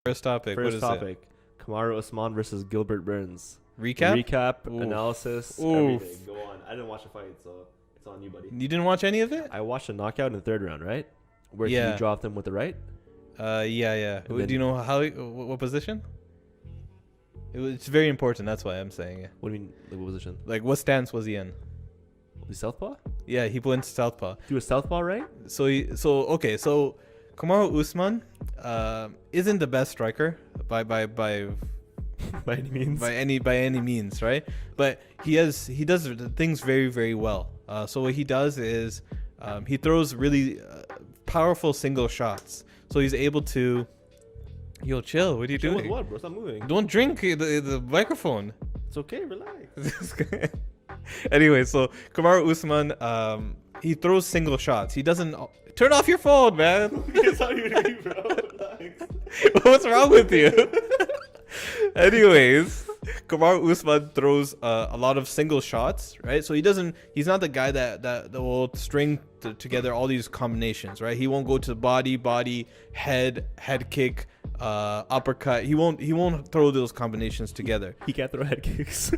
First topic. First what is topic. Kamaru Usman versus Gilbert Burns. Recap? Recap, analysis, everything. Go on. I didn't watch the fight, so it's on you, buddy. You didn't watch any of it? I watched a knockout in the third round, right? Where he dropped him with the right? Yeah. Do you know what position? It's very important. That's why I'm saying it. What do you mean, like, what position? Like, what stance was he in? The southpaw? Yeah, he went to southpaw. Do a southpaw, right? So Kamaru Usman isn't the best striker by By any means. by any means, right? But he does things very, very well. So what he does is he throws really powerful single shots. So he's able to. Yo, chill. What are you doing? With what, bro? Stop moving. Don't drink the microphone. It's okay. Relax. Anyway, so Kamaru Usman, he throws single shots. He doesn't turn off your phone, man. It's not even me, bro. Relax. What's wrong with you? Anyways, Kamaru Usman throws a lot of single shots, right? So he's not the guy that will string together all these combinations, right? He won't go to body, head kick, uppercut. He won't throw those combinations together. He can't throw head kicks.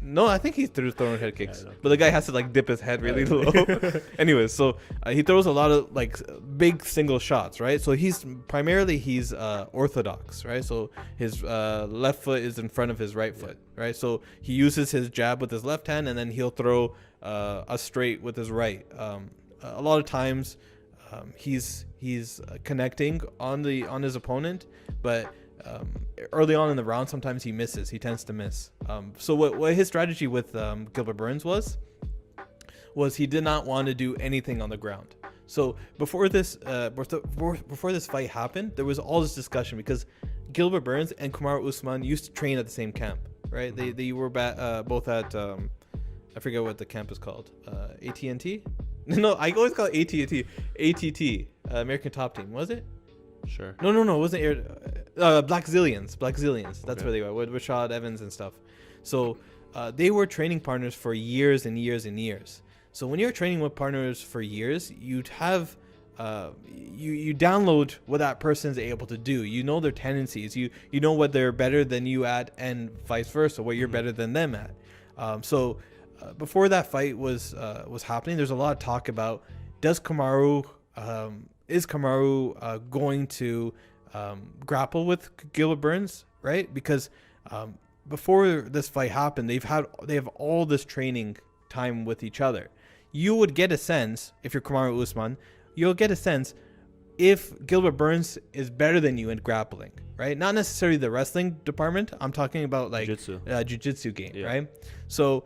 No, I think he's throwing head kicks, but the guy has to like dip his head really low. Anyways, so he throws a lot of like big single shots, right? So he's orthodox, right? So his left foot is in front of his right foot, right? So he uses his jab with his left hand, and then he'll throw a straight with his right. A lot of times, he's connecting on his opponent, but early on in the round, sometimes he misses. He tends to miss. So what his strategy with Gilbert Burns was he did not want to do anything on the ground. So before this fight happened, there was all this discussion because Gilbert Burns and Kamaru Usman used to train at the same camp, right? They were both at I forget what the camp is called. AT&T? No, I always call it AT&T. ATT, American Top Team. Was it? Sure. No, it wasn't Black Zillions. That's where they were with Rashad Evans and stuff. So they were training partners for years and years and years. So when you're training with partners for years, you'd have you download what that person's able to do. You know their tendencies. You know what they're better than you at, and vice versa, what you're better than them at. So before that fight was happening, there's a lot of talk about is Kamaru going to grapple with Gilbert Burns, right? Because before this fight happened, they have all this training time with each other. You would get a sense, if you're Kamaru Usman, you'll get a sense if Gilbert Burns is better than you in grappling, right? Not necessarily the wrestling department. I'm talking about like jiu-jitsu game, right? So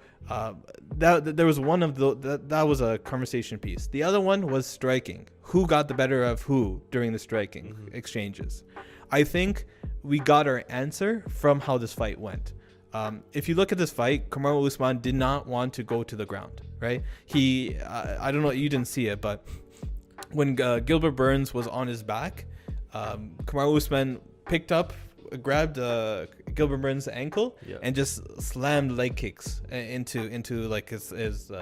there was one of that was a conversation piece. The other one was striking. Who got the better of who during the striking exchanges? I think we got our answer from how this fight went. If you look at this fight, Kamaru Usman did not want to go to the ground, right? I don't know, you didn't see it, but when Gilbert Burns was on his back, Kamaru Usman grabbed Gilbert Burns' ankle and just slammed leg kicks into like his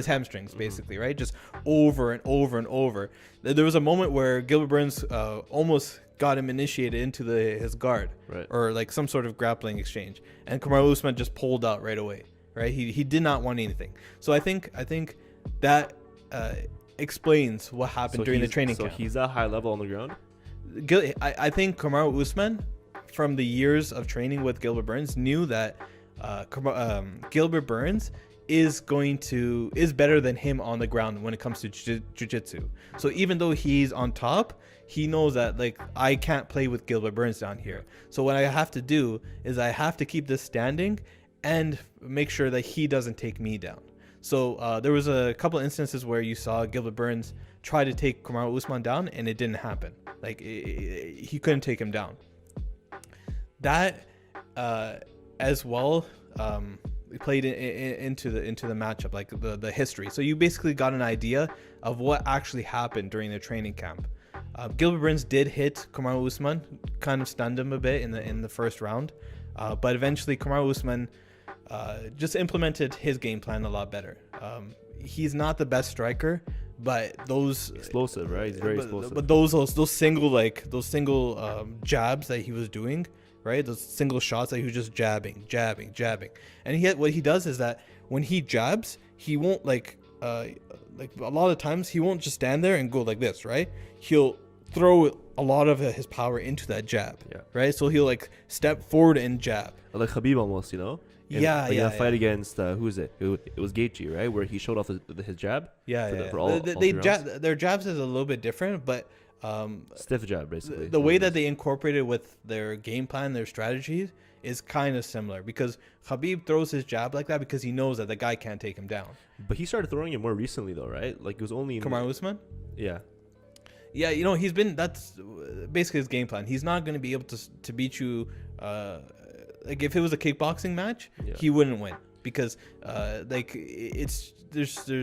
hamstrings, basically, right? Just over and over and over. There was a moment where Gilbert Burns almost got him initiated into his guard, right, or like some sort of grappling exchange, and Kamaru Usman just pulled out right away, right? He did not want anything. So I think that explains what happened during the training camp. So he's at high level on the ground? I think Kamaru Usman, from the years of training with Gilbert Burns, knew that Gilbert Burns is better than him on the ground when it comes to jiu-jitsu. So even though he's on top, he knows that like I can't play with Gilbert Burns down here. So what I have to do is I have to keep this standing and make sure that he doesn't take me down. So there was a couple instances where you saw Gilbert Burns try to take Kamaru Usman down, and it didn't happen. Like he couldn't take him down. That as well played into the matchup, like the history. So you basically got an idea of what actually happened during the training camp. Gilbert Burns did hit Kamaru Usman, kind of stunned him a bit in the first round, but eventually Kamaru Usman just implemented his game plan a lot better. He's not the best striker, but those explosive, right? He's very explosive. But those single jabs that he was doing, right? Those single shots that he was just jabbing. And what he does is that when he jabs, he won't like a lot of times he won't just stand there and go like this, right? He'll throw a lot of his power into that jab, right? So he'll like step forward and jab. Like Khabib almost, you know? In a fight against who is it? It was Gaethje, right? Where he showed off his jab. Their jabs is a little bit different, but stiff jab basically. The way that they incorporated with their game plan, their strategies is kind of similar, because Khabib throws his jab like that because he knows that the guy can't take him down. But he started throwing it more recently though, right? Like it was only Kamaru Usman. Yeah. Yeah, you know, that's basically his game plan. He's not going to be able to beat you. Like if it was a kickboxing match, he wouldn't win, because there's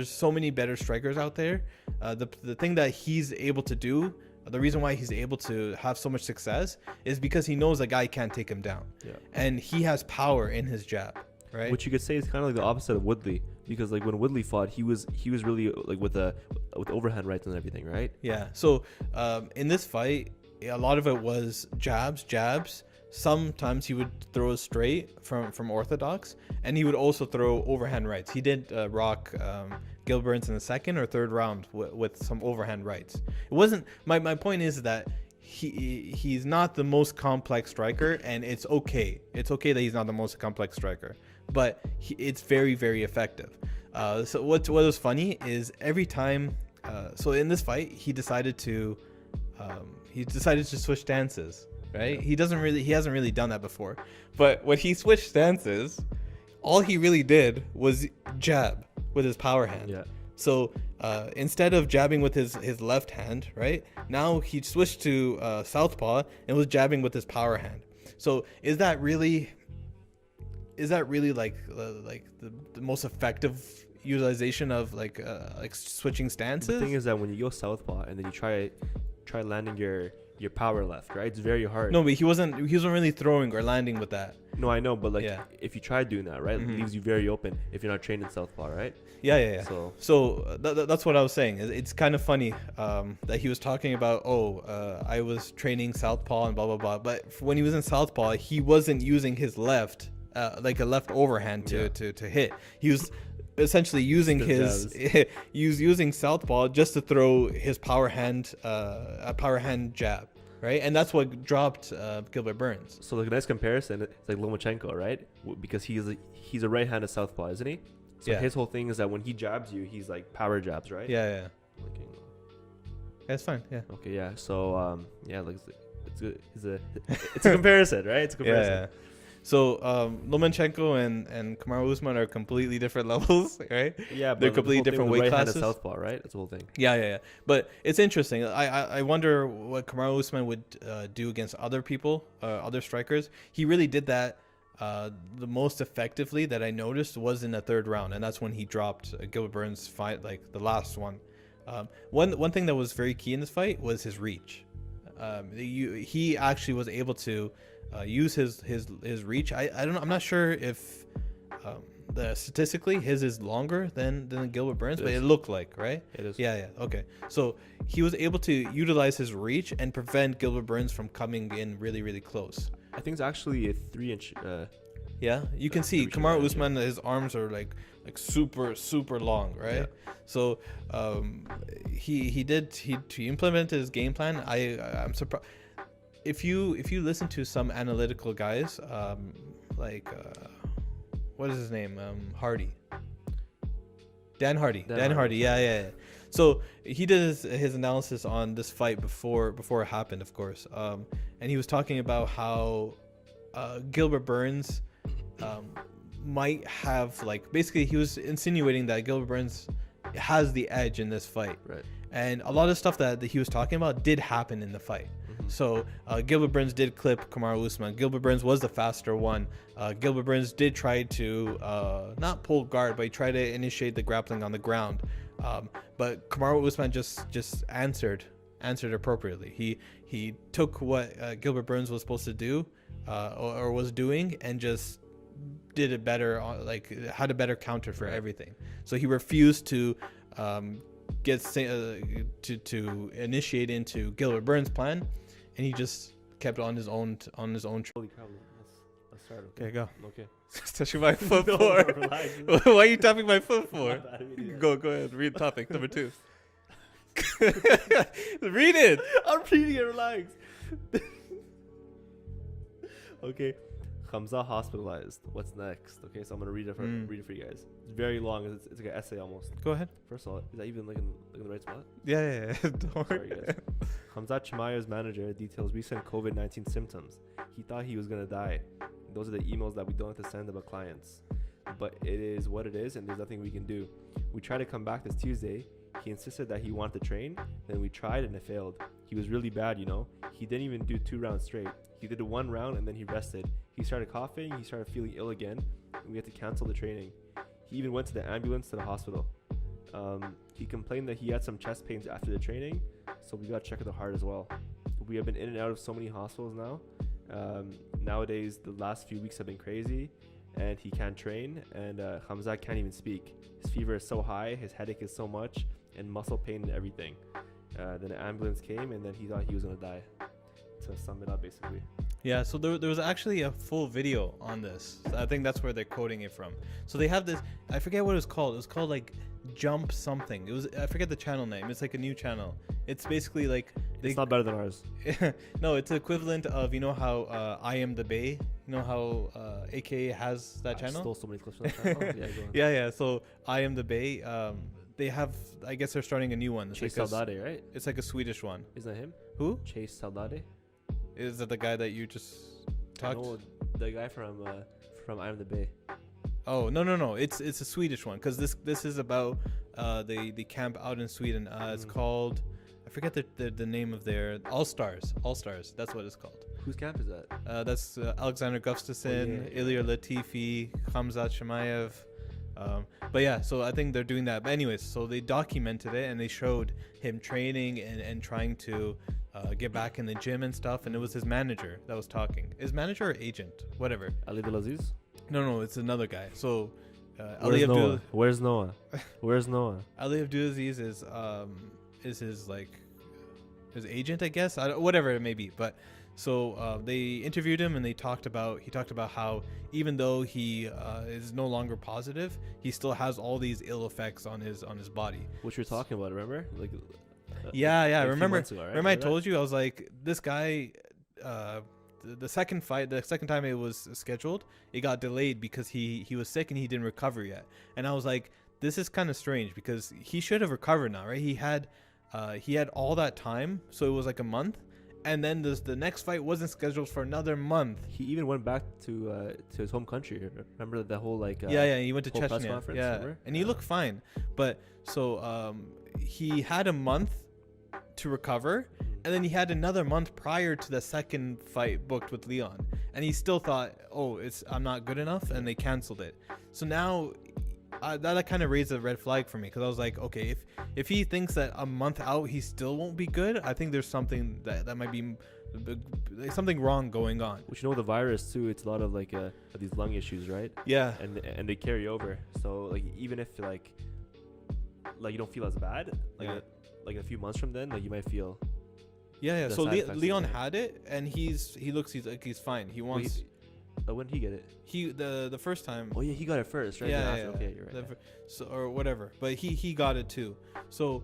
so many better strikers out there. The thing that he's able to do, the reason why he's able to have so much success is because he knows the guy can't take him down, and he has power in his jab, right? Which you could say is kind of like the opposite of Woodley, because like when Woodley fought, he was really like with overhand rights and everything, right? Yeah. So in this fight, a lot of it was jabs. Sometimes he would throw straight from orthodox, and he would also throw overhand rights. He did rock Gilbert Burns in the second or third round with some overhand rights. It wasn't my point is that he's not the most complex striker, and it's okay. It's okay that he's not the most complex striker, but it's very, very effective. So what was funny is every time. So in this fight, he decided to switch stances. Right? He hasn't really done that before. But when he switched stances, all he really did was jab with his power hand. Yeah. So instead of jabbing with his left hand, right? Now he switched to southpaw and was jabbing with his power hand. So is that really like the most effective utilization of like switching stances? The thing is that when you go southpaw and then you try landing your power left, right? It's very hard. No, but he wasn't really throwing or landing with that. No, I know, but like if you try doing that, right, it leaves you very open if you're not trained in southpaw, right? Yeah. So that's what I was saying. It's kind of funny that he was talking about, I was training southpaw and blah blah blah. But when he was in southpaw, he wasn't using his left, like a left overhand to hit. He was essentially using using southpaw just to throw his power hand jab, right? And that's what dropped Gilbert Burns. So like a nice comparison, it's like Lomachenko, right? Because he's a right-handed southpaw, isn't he? So his whole thing is that when he jabs you, he's like power jabs, right? Yeah. That's fine. Yeah. Okay. Yeah. So like it's a comparison, right? It's a comparison. Yeah. So Lomachenko and Kamaru Usman are completely different levels, right? Yeah, they're completely different weight classes. Southpaw, right? That's the whole thing. Yeah. But it's interesting. I wonder what Kamaru Usman would do against other people, other strikers. He really did that the most effectively that I noticed was in the third round, and that's when he dropped Gilbert Burns' fight, like the last one. One thing that was very key in this fight was his reach. He actually was able to use his reach. I don't know. I'm not sure if statistically his is longer than Gilbert Burns, but it looked like, right? It is. Yeah. Okay. So he was able to utilize his reach and prevent Gilbert Burns from coming in really, really close. I think it's actually a 3-inch. Yeah, you can see Kamaru Usman. His arms are like super, super long, right? Yeah. So he implemented his game plan. I'm surprised. If you listen to some analytical guys, what is his name? Dan Hardy. Yeah. So he did his analysis on this fight before it happened, of course. And he was talking about how Gilbert Burns might have, like, basically he was insinuating that Gilbert Burns has the edge in this fight. Right. And a lot of stuff that he was talking about did happen in the fight. So Gilbert Burns did clip Kamaru Usman. Gilbert Burns was the faster one. Gilbert Burns did try to not pull guard, but he tried to initiate the grappling on the ground. But Kamaru Usman just answered appropriately. He took what Gilbert Burns was supposed to do or was doing and just did it better. Like had a better counter for everything. So he refused to gets to initiate into Gilbert Burns' plan, and he just kept on his own Holy crap! Let's start. Okay, go. Okay. Touching my foot No, for. relax. Why are you tapping my foot for? My bad, I mean, yeah. Go ahead. Read topic number 2. Read it. I'm reading it. Relax. Okay. Hamza hospitalized. What's next? Okay, so I'm gonna read it for you guys. It's very long. It's like an essay almost. Go ahead. First of all, is that even like in the right spot? Yeah. Don't Sorry, worry. guys. Hamza Chimayo's manager details recent COVID-19 symptoms. He thought he was gonna die. Those are the emails that we don't have to send about clients. But it is what it is, and there's nothing we can do. We tried to come back this Tuesday. He insisted that he wanted to train. Then we tried and it failed. He was really bad, you know. He didn't even do 2 rounds straight. He did 1 round and then he rested. He started coughing. He started feeling ill again. And we had to cancel the training. He even went to the ambulance to the hospital. He complained that he had some chest pains after the training. So we got to check the heart as well. We have been in and out of so many hospitals now. Nowadays, the last few weeks have been crazy. And he can't train. And Hamza can't even speak. His fever is so high. His headache is so much. And muscle pain and everything. Then an ambulance came and then he thought he was going to die. To sum it up, basically. Yeah, so there was actually a full video on this. I think that's where they're quoting it from. So they have this, I forget what it was called. It was called like Jump something. It was, I forget the channel name. It's like a new channel. It's basically like It's not better than ours. No, it's equivalent of, you know how I Am the Bay, you know how AKA has that I channel? stole so many clips from that channel. Yeah, go on. Yeah. So I Am the Bay, they have, I guess they're starting a new one. It's Chase like Saldade, right? it's like a Swedish one. Isn't that him? Who? Chase Saldade? Is that the guy that you just talked? No, the guy from I Am the Bay. Oh, no. It's a Swedish one, because this is about the camp out in Sweden. It's called, I forget the name of their All Stars. That's what it's called. Whose camp is that? That's Alexander Gustafsson, Ilir Latifi, Hamzat Shemaev. But yeah, so I think they're doing that. But anyways, so they documented it and they showed him training and trying to get back in the gym and stuff. And it was his manager that was talking. His manager or agent, whatever. Ali Abdulaziz? No, it's another guy. So Where's Noah? Where's Noah? Where's Noah? Ali Abdulaziz is his like his agent, I guess. Whatever it may be. But so they interviewed him and he talked about how even though he is no longer positive, he still has all these ill effects on his body. What you're talking about, remember? Like Yeah. like a few Remember months ago, right? I told you, I was like, this guy, the second time it was scheduled, it got delayed because he was sick and he didn't recover yet. And I was like, this is kind of strange because he should have recovered now, right? He had all that time, so it was like a month. And then the next fight wasn't scheduled for another month. He even went back to his home country. Remember that whole like He went to whole press Chechnya. conference, Yeah, remember? and he looked fine. But so he had a month to recover, and then he had another month prior to the second fight booked with Leon, and he still thought, oh, I'm not good enough, and they canceled it. So now that kind of raised a red flag for me, because I was like, okay, if he thinks that a month out he still won't be good, I think there's something that might be something wrong going on. Which, you know, the virus too, it's a lot of like these lung issues, right? Yeah. And they carry over. So like even if like you don't feel as bad, like a few months from then, like you might feel. Yeah. the So side effects of Leon it. had it, and he's fine. He Wait, wants when did he get it? the first time. Oh yeah, he got it first, right? Yeah, Then after- Okay, you're right. So or whatever, but he got it too. So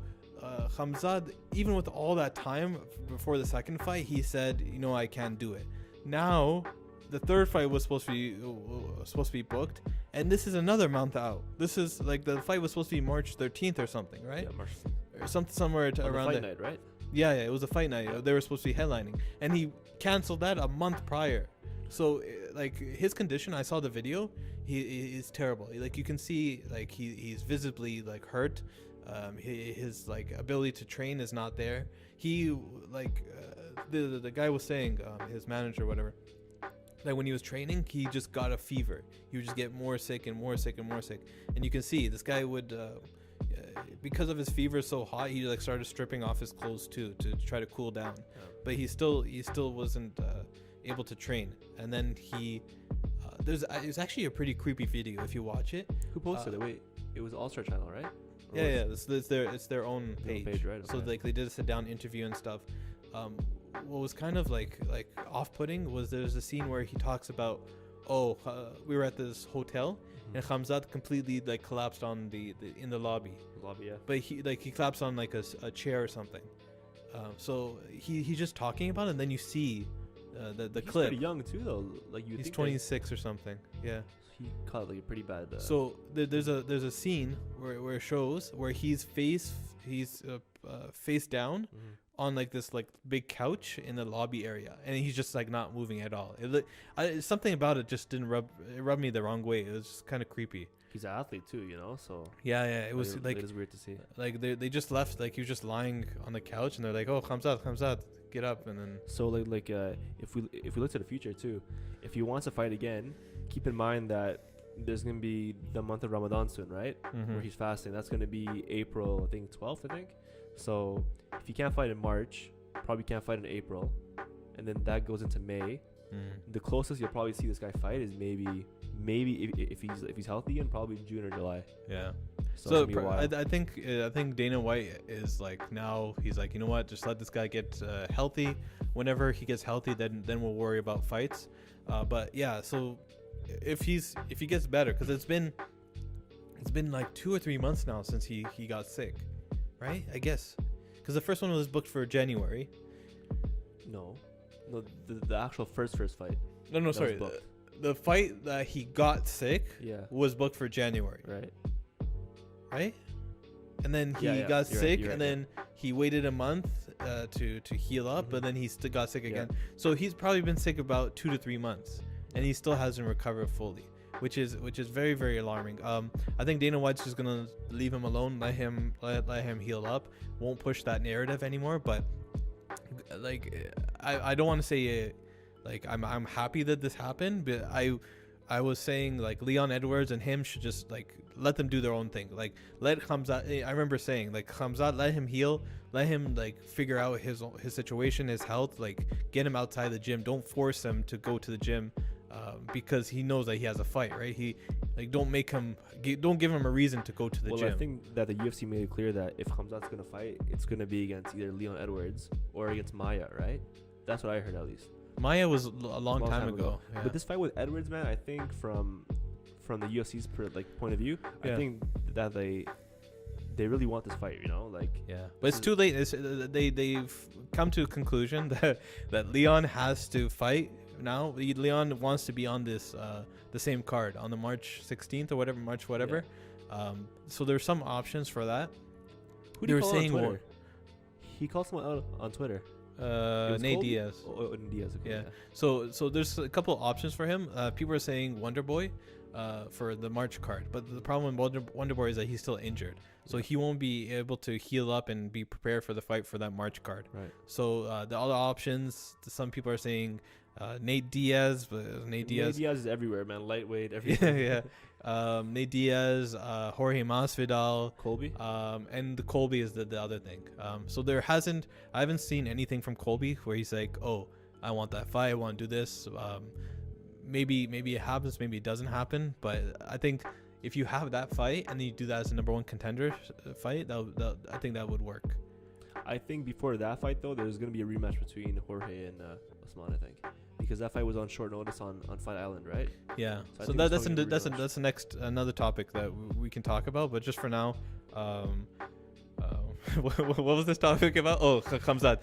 Hamzat, even with all that time before the second fight, he said, I can't do it. Now the third fight was supposed to be booked, and this is another month out. This is like the fight was supposed to be March 13th or something, right? Yeah, March. Or somewhere On around the fight there. night, right? Yeah, it was a fight night. They were supposed to be headlining, and he canceled that a month prior. So like his condition, I saw the video. He is terrible. Like you can see, like he's visibly like hurt. His like ability to train is not there. He like the guy was saying, his manager or whatever, that when he was training, he just got a fever. He would just get more sick and more sick and more sick. And you can see this guy would because of his fever so hot, he like started stripping off his clothes too to try to cool down. Yeah. But he still wasn't able to train. And then it's actually a pretty creepy video if you watch it. Who posted it? Wait, it was All Star Channel, right? Yeah. It's their own page. Right? So Okay. like they did a sit down interview and stuff. What was kind of like off-putting was there's a scene where he talks about, we were at this hotel and Khamzat completely like collapsed on in the lobby. Lobby, yeah. But he collapsed on like a chair or something. So he's just talking about it, and then you see the He's clip. pretty young too, though. Like you He's think 26 or something. Yeah. he caught like a pretty bad. So there's a scene where it shows where he's face down on like this like big couch in the lobby area, and he's just like not moving at all. Something about it just didn't rub me the wrong way. It was just kind of creepy. He's an athlete too, you know. So Yeah. It was like it is weird to see. like they just left, like he was just lying on the couch, and they're like, "Oh, Khamzat, get up," and then So like if we look to the future too, if he wants to fight again, keep in mind that there's gonna be the month of Ramadan soon, right? Where he's fasting. That's gonna be April, I think 12th, I think. So if you can't fight in March, probably can't fight in April, and then that goes into May. The closest you'll probably see this guy fight is maybe if he's healthy, and probably June or July. Yeah. So I think Dana White is like, now he's like, you know what, just let this guy get healthy. Whenever he gets healthy, then we'll worry about fights. But yeah, so if he gets better, because it's been like 2 or 3 months now since he got sick, right? I guess because the first one was booked for January. No, the actual first fight. No, sorry. The fight that he got sick was booked for January. Right? And then he got sick, and then he waited a month to heal up, but then he still got sick again. So he's probably been sick about 2 to 3 months, and he still hasn't recovered fully, which is very, very alarming. I think Dana White's just gonna leave him alone, let him heal up, won't push that narrative anymore. But like, I don't want to say like I'm happy that this happened, but I was saying like Leon Edwards and him should just like let them do their own thing. Like let Khamzat, I remember saying like Khamzat, let him heal, let him like figure out his situation, his health, like get him outside the gym. Don't force him to go to the gym because he knows that he has a fight, right? He like don't give him a reason to go to the gym. Well, I think that the UFC made it clear that if Khamzat's gonna fight, it's gonna be against either Leon Edwards or against Maya, right? That's what I heard at least. Maya was a long time ago. Yeah. But this fight with Edwards, man, I think from the UFC's point of view, I think that they really want this fight, you know, like But it's too late. They've come to a conclusion that Leon has to fight now. Leon wants to be on this the same card on the March 16th or whatever. So there's some options for that. Who do you call on Twitter? He called someone out on Twitter. Nate Diaz. Diaz. Okay, yeah. So there's a couple of options for him. People are saying Wonder Boy for the March card, but the problem with Wonder Boy is that he's still injured, so he won't be able to heal up and be prepared for the fight for that March card. Right. So the other options, some people are saying Nate Diaz, but Nate Diaz is everywhere, man. Lightweight, everything. Nate Diaz, Jorge Masvidal, Colby, and the Colby is the other thing. So I haven't seen anything from Colby where he's like, oh, I want that fight, I want to do this. Maybe it happens, maybe it doesn't happen, but I think if you have that fight and then you do that as a number one contender fight, I think that would work. I think before that fight though, there's gonna be a rematch between Jorge and Usman, I think, because that fight was on short notice on Fight Island, right? Yeah. So that's the next another topic that we can talk about. But just for now, what was this topic about? Oh, Khamzat.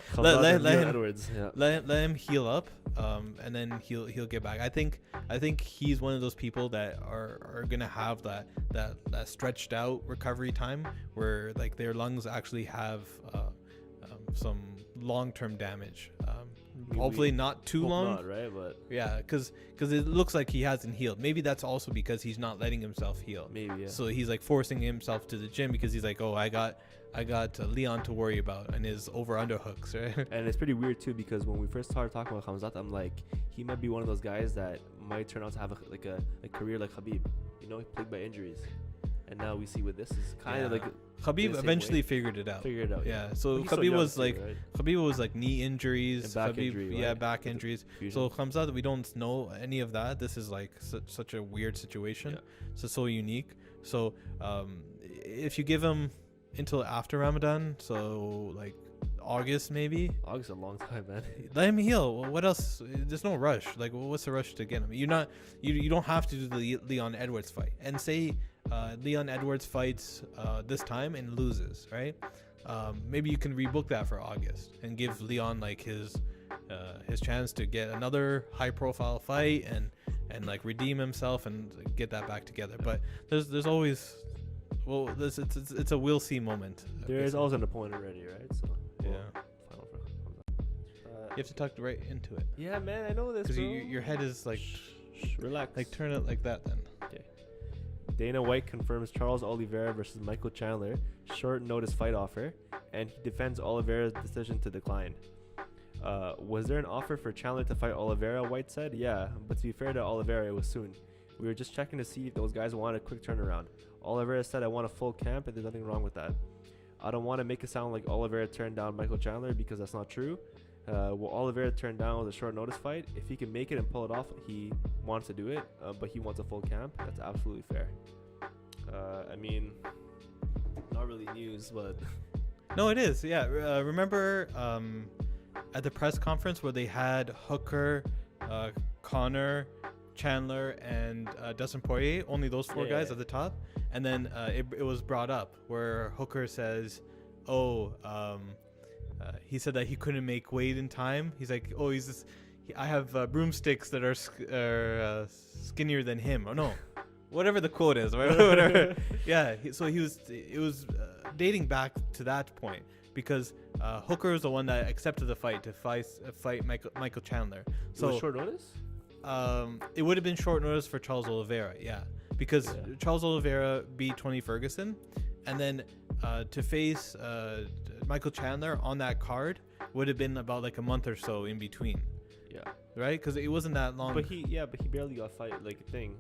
Let him heal up, and then he'll get back. I think he's one of those people that are gonna have that stretched out recovery time where like their lungs actually have some long-term damage. Hopefully not too long, not, right? But yeah, because it looks like he hasn't healed. Maybe that's also because he's not letting himself heal. Maybe, yeah. So he's like forcing himself to the gym because he's like, oh, I got Leon to worry about and his over-under hooks, right? And it's pretty weird too, because when we first started talking about Khamzat, I'm like, he might be one of those guys that might turn out to have a career like Khabib, you know, plagued by injuries. And now we see what this is kind of like. Khabib eventually figured it out. Yeah. So Khabib was like, right? Khabib was like knee injuries, and back injury, right? Back injuries. So Khamzat, we don't know any of that. This is like such a weird situation. So unique. So if you give him until after Ramadan, so like August maybe. August is a long time, man. Let him heal. Well, what else? There's no rush. Like, what's the rush to get him? You don't have to do the Leon Edwards fight. And say Leon Edwards fights this time and loses, right? Maybe you can rebook that for August and give Leon like his chance to get another high profile fight and like redeem himself and get that back together. But there's always, well, it's a we'll see moment. There is always an opponent ready, right? So yeah. You have to talk right into it. Yeah, man, I know this. Because your head is like, relax. Like turn it like that then. Okay. Dana White confirms Charles Oliveira versus Michael Chandler short notice fight offer, and he defends Oliveira's decision to decline. Was there an offer for Chandler to fight Oliveira? White said, yeah, but to be fair to Oliveira, it was soon. We were just checking to see if those guys wanted a quick turnaround. Oliveira said, I want a full camp, and there's nothing wrong with that. I don't want to make it sound like Oliveira turned down Michael Chandler, because that's not true. What Oliveira turned down was a short notice fight. If he can make it and pull it off, he wants to do it, but he wants a full camp. That's absolutely fair. I mean, not really news, but... No, it is. Yeah. Remember at the press conference where they had Hooker, Connor, Chandler, and Dustin Poirier, only those four guys at the top? And then it was brought up where Hooker says, he said that he couldn't make weight in time. He's like, I have broomsticks that are skinnier than him. Oh no, whatever the quote is, whatever. Yeah. It was dating back to that point because Hooker was the one that accepted the fight to fight Michael Chandler. So it was short notice. It would have been short notice for Charles Oliveira, because Charles Oliveira beat Tony Ferguson, and then to face Michael Chandler on that card would have been about like a month or so in between. Yeah. Right? Because it wasn't that long. But he barely got fight like a thing.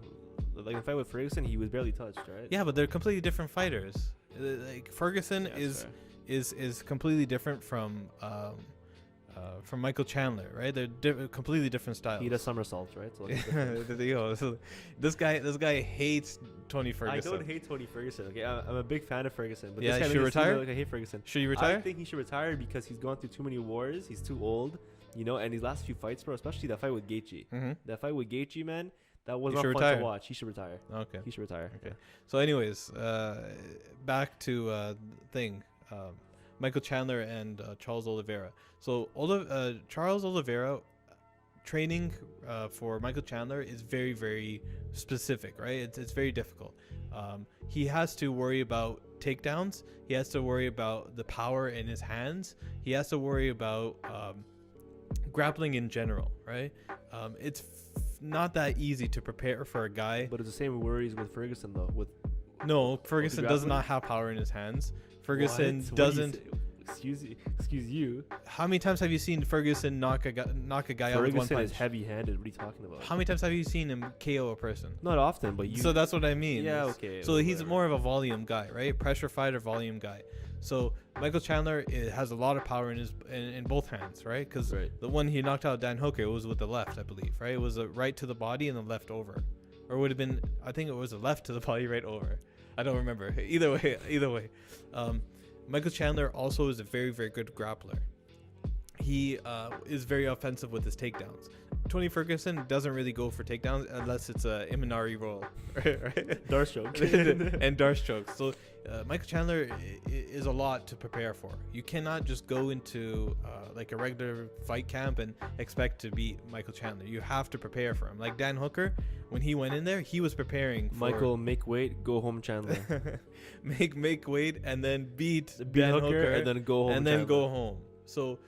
Like in the fight with Ferguson, he was barely touched, right? Yeah, but they're completely different fighters. Like Ferguson is completely different from Michael Chandler, right? They're completely different styles. He does somersaults, right? So this guy hates Tony Ferguson. I don't hate Tony Ferguson. Okay, I'm a big fan of Ferguson, but yeah, this guy should retire. Like I hate Ferguson. Should he retire? I think he should retire because he's gone through too many wars. He's too old, and his last few fights, bro, especially that fight with Gaethje. Mm-hmm. That fight with Gaethje, man, that was not fun to watch. He should retire. Okay. He should retire. Okay. Yeah. So, anyways, back to Michael Chandler and Charles Oliveira. So Charles Oliveira training for Michael Chandler is very, very specific, right? It's very difficult. He has to worry about takedowns. He has to worry about the power in his hands. He has to worry about grappling in general, right? It's not that easy to prepare for a guy. But it's the same worries with Ferguson, though. No, Ferguson does not have power in his hands. Ferguson doesn't. Excuse you. How many times have you seen Ferguson knock a guy out with one punch? Ferguson is heavy-handed. What are you talking about? How many times have you seen him KO a person? Not often, but you. So that's what I mean. Yeah, okay. So he's more of a volume guy, right? Pressure fighter, volume guy. So Michael Chandler has a lot of power in both hands, right? Because the one he knocked out Dan Hooker was with the left, I believe, right? It was a right to the body and the left over, or it would have been. I think it was a left to the body, right over. I don't remember. Either way. Michael Chandler also is a very, very good grappler. He is very offensive with his takedowns. Tony Ferguson doesn't really go for takedowns unless it's a Imanari roll, right? Darce choke. And Darce choke. So Michael Chandler is a lot to prepare for. You cannot just go into like a regular fight camp and expect to beat Michael Chandler. You have to prepare for him. Like Dan Hooker, when he went in there, he was preparing for... Michael, make weight, go home Chandler. make weight and then beat Dan Hooker and then go home. And then go home. So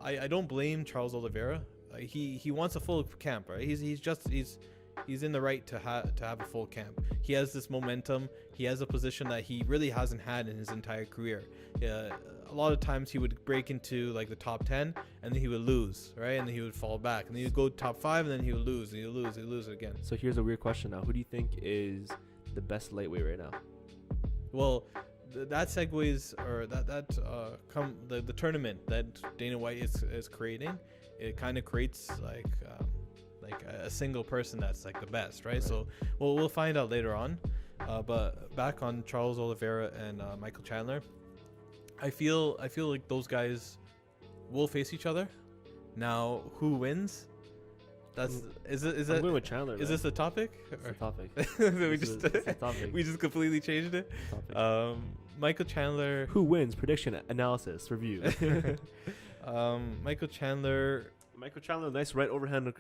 I don't blame Charles Oliveira. He wants a full camp, right? He's in the right to have a full camp. He has this momentum. He has a position that he really hasn't had in his entire career. A lot of times he would break into like the top 10 and then he would lose, right? And then he would fall back and then he'd go top 5 and then he would lose and he'd lose again. So here's a weird question now. Who do you think is the best lightweight right now? Well, that segues, or the tournament that Dana White is creating. It kind of creates like a single person that's like the best, right? So we'll find out later on. But back on Charles Oliveira and Michael Chandler, I feel like those guys will face each other. Now, who wins? Is I'm going with Chandler. Is this a topic? It's a topic. It's a topic. We just completely changed it. Topic. Michael Chandler. Who wins? Prediction, analysis, review. Michael Chandler. Nice right overhand,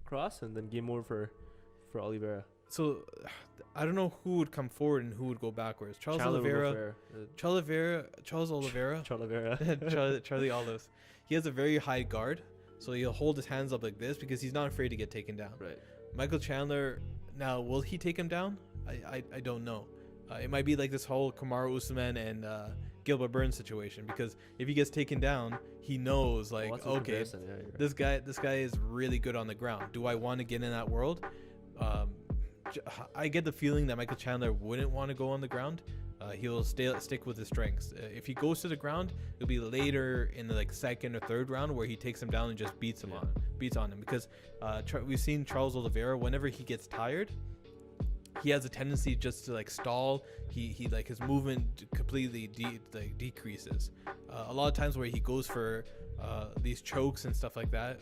cross, and then game over for Oliveira. So, I don't know who would come forward and who would go backwards. Charles Oliveira. Charlie Olives. He has a very high guard, so he'll hold his hands up like this because he's not afraid to get taken down. Right. Michael Chandler, now, will he take him down? I don't know. It might be like this whole Kamaru Usman and Gilbert Burns situation, because if he gets taken down, he knows okay, this guy is really good on the ground. Do I want to get in that world? I get the feeling that Michael Chandler wouldn't want to go on the ground. He'll stick with his strengths. If he goes to the ground, it'll be later in the second or third round where he takes him down and just beats on him. Because we've seen Charles Oliveira, whenever he gets tired, he has a tendency just to stall. He his movement completely decreases. A lot of times where he goes for these chokes and stuff like that,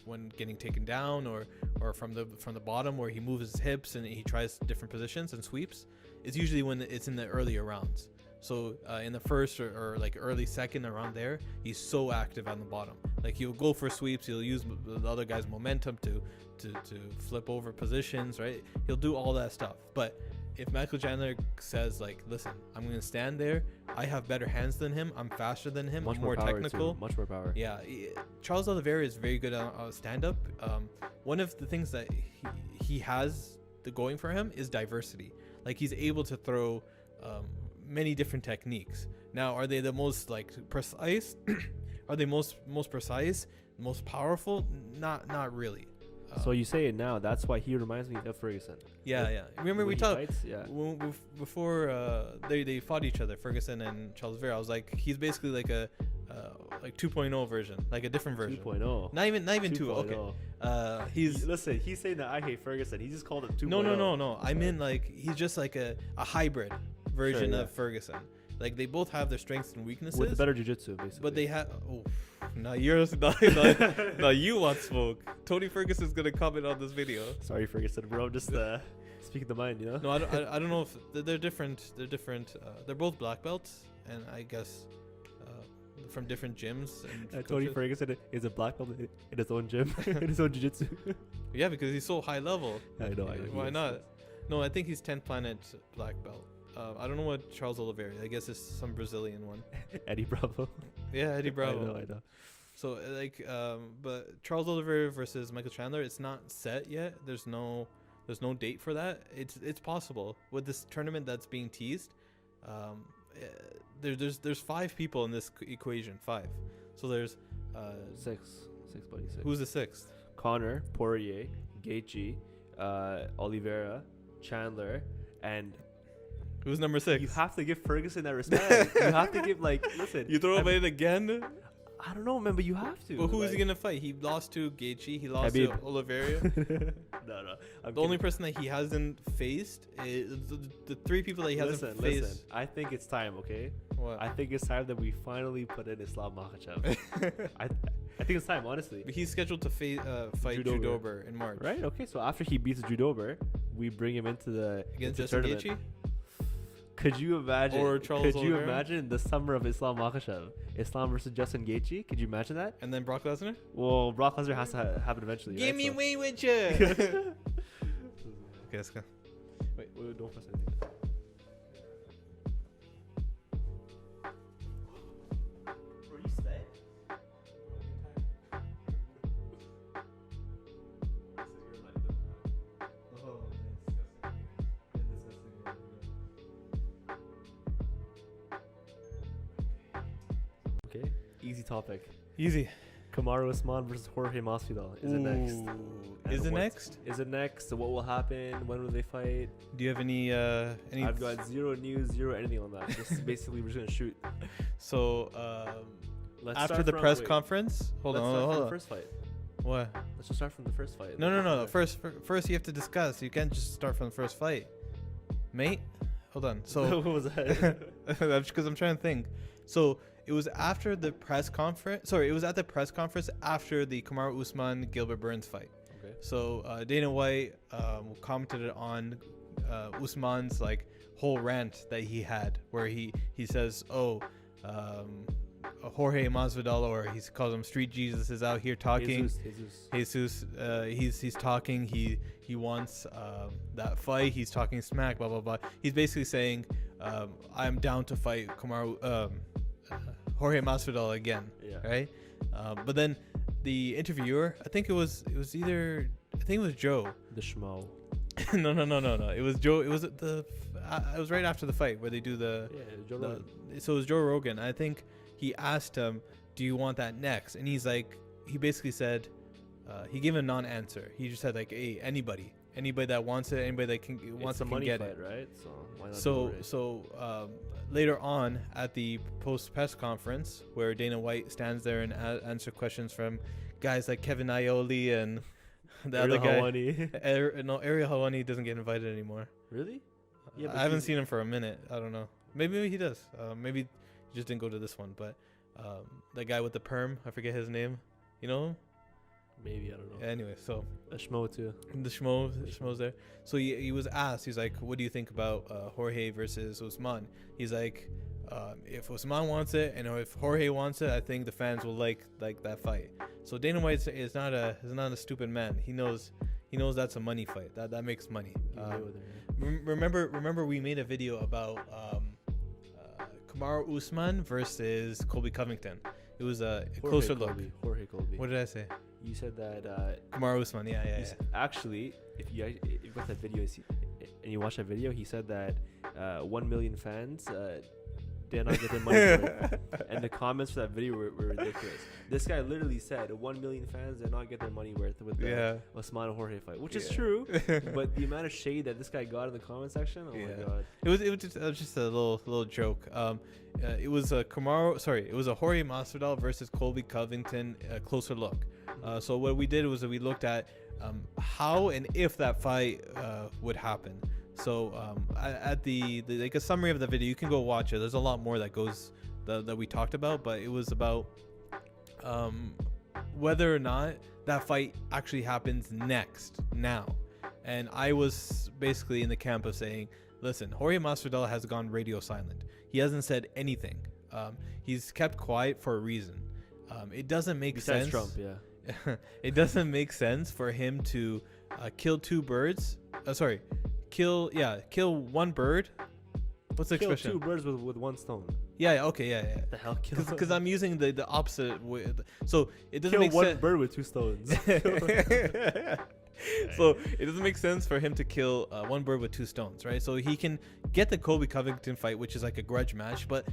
when getting taken down or from the bottom, where he moves his hips and he tries different positions and sweeps, it's usually when it's in the earlier rounds. So in the first or early second, around there, he's so active on the bottom. He'll go for sweeps. He'll use the other guy's momentum to flip over positions, right? He'll do all that stuff. But if Michael Chandler says listen, I'm going to stand there, I have better hands than him, I'm faster than him, I'm more technical. Much more power. Yeah, Charles Oliveira is very good on stand-up. One of the things that he has going for him is diversity. He's able to throw many different techniques. Now, are they the most precise? Are they most precise, most powerful? Not really. So you say it now. That's why he reminds me of Ferguson. Yeah. Remember we talked before they fought each other, Ferguson and Charles Oliveira. I was he's basically a 2.0 version, a different version. 2.0. Not even 2. Okay. He's saying that I hate Ferguson. He just called him 2.0. No. I mean he's just a hybrid version of Ferguson. They both have their strengths and weaknesses. With better jiu-jitsu, basically. But they have. Now you want smoke. Tony Ferguson's gonna comment on this video. Sorry, Ferguson, bro. I'm just speaking the mind, No, I don't know if they're different. They're different. They're both black belts, and I guess from different gyms. And Tony Ferguson is a black belt in his own gym, in his own jiu-jitsu. Yeah, because he's so high level. I know. Why not? No, I think he's 10th planet black belt. I don't know what Charles Oliveira. I guess it's some Brazilian one. Eddie Bravo. Yeah, Eddie Bravo. I know. So but Charles Oliveira versus Michael Chandler, it's not set yet. There's no date for that. It's possible with this tournament that's being teased. There's 5 people in this equation. 5. So there's 6, buddy. 6. Who's the 6th? Connor, Poirier, Gaethje, Oliveira, Chandler, and. Who's number 6? You have to give Ferguson that respect. You have to give listen. You throw him in again? I don't know, man, but you have to. Well, who is he gonna fight? He lost to Gaethje. He lost to Oliveira. No. The only person that he hasn't faced is the 3 people that he hasn't faced. Listen, I think it's time, okay? What? I think it's time that we finally put in Islam Makhachev. I think it's time, honestly. But he's scheduled to fight Drew Dober in March. Right? Okay, so after he beats Drew Dober, we bring him into the against Justin Gaethje. Could you imagine? Or Charles Oliveira? Imagine the summer of Islam Makhachev? Islam versus Justin Gaethje? Could you imagine that? And then Brock Lesnar? Well, Brock Lesnar has to happen eventually. Give me away with you. Okay, let's go. Wait, don't press anything. Bro, you stay? Okay, easy topic. Easy. Kamaru Usman versus Jorge Masvidal. Is it next? Is it next? Is it next? So what will happen? When will they fight? Do you have any? I've got 0 news, 0 anything on that. Just basically, we're just gonna shoot. So let's after the press conference, hold on. The first fight. What? Let's just start from the first fight. No. First, you have to discuss. You can't just start from the first fight, mate. Hold on. So what was that? because I'm trying to think. So it was after the press conference. Sorry, it was at the press conference after the Kamaru Usman Gilbert Burns fight. Okay. So Dana White commented on Usman's like whole rant that he had, where he says, Jorge Masvidal, or he calls him Street Jesus, is out here talking. Jesus, he's talking. He wants that fight. He's talking smack. Blah blah blah. He's basically saying, I'm down to fight Jorge Masvidal again. Yeah. Right. But then the interviewer, I think it was Joe. The schmo. No. It was Joe. It was it was right after the fight where they do Joe Rogan. So it was Joe Rogan. I think he asked him, "Do you want that next?" And he's like, he basically said, he gave a non-answer. He just said like, "Hey, anybody that wants it, anybody that wants it can get it." Right? So why not? So later on at the post press conference, where Dana White stands there and answer questions from guys like Kevin Aioli and the other guy. Ariel Helwani doesn't get invited anymore. Really? Yeah, I haven't seen him for a minute. I don't know. Maybe he does. Maybe he just didn't go to this one. But that guy with the perm, I forget his name. You know him? Maybe, I don't know. Anyway, so a schmo too. The schmo's there. So he was asked. He's like, "What do you think about Jorge versus Usman?" He's like, "If Usman wants it, and if Jorge wants it, I think the fans will like that fight." So Dana White is not a stupid man. He knows that's a money fight. That makes money. Remember we made a video about Kamaru Usman versus Colby Covington. It was a closer look. Jorge Colby. What did I say? You said that Kamaru Usman. Yeah. Actually, if you got that video and you watch that video, he said that 1 million fans did not get their money for it. And the comments for that video were ridiculous. This guy literally said 1 million fans did not get their money worth with the Usman and Jorge fight, which is true. But the amount of shade that this guy got in the comment section, my god! It was just a little joke. It was a Jorge Masvidal versus Colby Covington closer look. So what we did was we looked at how and if that fight would happen. So at the like a summary of the video, you can go watch it. There's a lot more that we talked about, but it was about whether or not that fight actually happens now. And I was basically in the camp of saying, listen, Jorge Masvidal has gone radio silent. He hasn't said anything. He's kept quiet for a reason. It doesn't make sense. Besides Trump, yeah. It doesn't make sense for him to kill two birds. Kill one bird. What's the expression? Kill two birds with one stone. Yeah. Okay. Yeah. The hell? Because I'm using the opposite way. So it doesn't make sense. Kill one bird with two stones. So it doesn't make sense for him to kill one bird with two stones, right? So he can get the Colby Covington fight, which is like a grudge match, but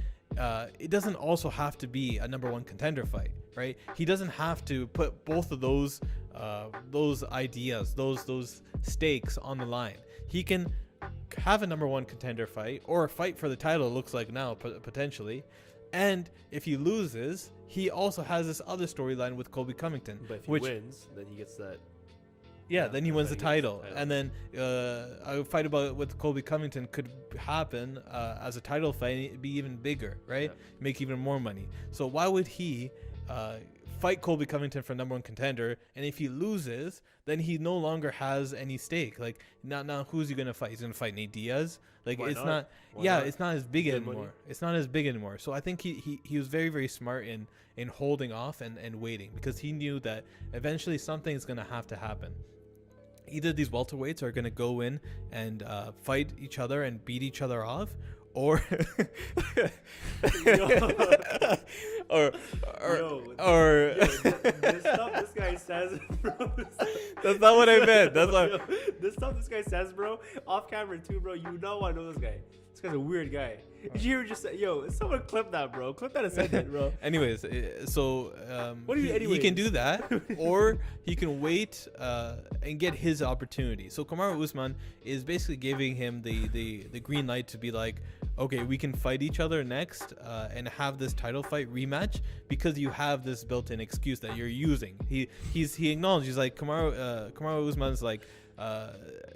it doesn't also have to be a number one contender fight, right? He doesn't have to put both of those ideas, those stakes on the line. He can have a number one contender fight or a fight for the title, it looks like now, potentially. And if he loses, he also has this other storyline with Colby Covington. But if he wins, then he gets that. Yeah, then he wins the title. And then a fight with Colby Covington could happen as a title fight, and it'd be even bigger, right? Yeah. Make even more money. So why would he fight Colby Covington for number one contender? And if he loses, then he no longer has any stake. Like now who's he gonna fight? He's gonna fight Nate Diaz. Like why it's not? It's not as big anymore. Money. It's not as big anymore. So I think he was very, very smart in holding off and waiting, because he knew that eventually something's gonna have to happen. Either these welterweights are going to go in and fight each other and beat each other off, or this stuff this guy says, bro. That's not what I meant. That's not this stuff this guy says, bro. Off camera too, bro. You know I know this guy. This guy's a weird guy. Did you hear just say, someone clip that, bro? Clip that and send it, bro. Anyways, so he can do that, or he can wait and get his opportunity. So Kamaru Usman is basically giving him the green light to be like, okay, we can fight each other next and have this title fight rematch, because you have this built-in excuse that you're using. He acknowledged, he's like, Kamaru Usman's like,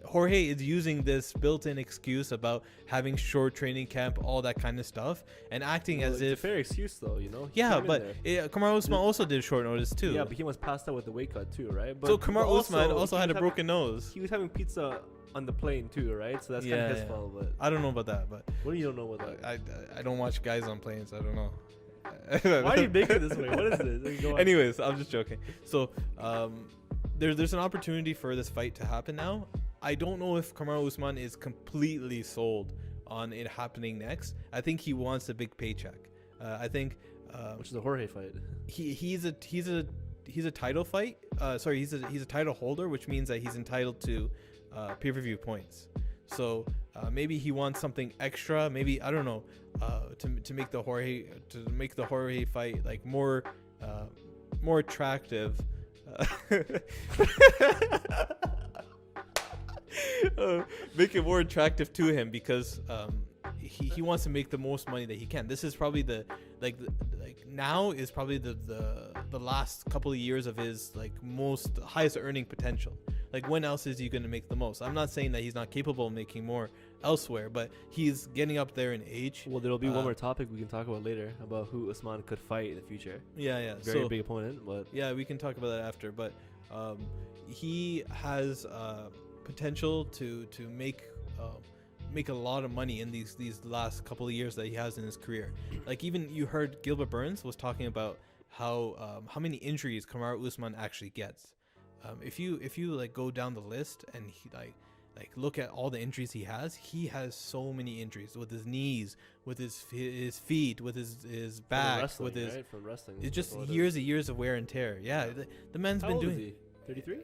Jorge is using this built-in excuse about having short training camp, all that kind of stuff, and acting as if it's a fair excuse though, you know. Yeah, but Kamaru Usman also did short notice too. Yeah, but he was passed out with the weight cut too, right? But so Kamaru Usman also had a broken nose. He was having pizza on the plane too, right? So that's kind of his fault. But I don't know about that. But what do you don't know about that? I don't watch guys on planes. I don't know. Why are you making this way? What is this? Anyways, I'm just joking. So there's an opportunity for this fight to happen now. I don't know if Kamaru Usman is completely sold on it happening next. I think he wants a big paycheck. I think which is a Jorge fight. He's a title fight. He's a title holder, which means that he's entitled to pay-per-view points. So maybe he wants something extra. Maybe, I don't know, to make the Jorge fight like more attractive. Make it more attractive to him, because he wants to make the most money that he can. This is probably now is probably the last couple of years of his highest earning potential. Like, when else is he going to make the most? I'm not saying that he's not capable of making more elsewhere, but he's getting up there in age. Well, there'll be one more topic we can talk about later about who Usman could fight in the future. Yeah. Very big opponent, but yeah, we can talk about that after. But he has potential to make a lot of money in these last couple of years that he has in his career. Like, even you heard Gilbert Burns was talking about how many injuries Kamaru Usman actually gets. If you like go down the list and he like look at all the injuries he has so many injuries with his knees, with his feet, with his back, with his from wrestling. It's just years of wear and tear. Yeah, the man's How been old doing. Is he? 33?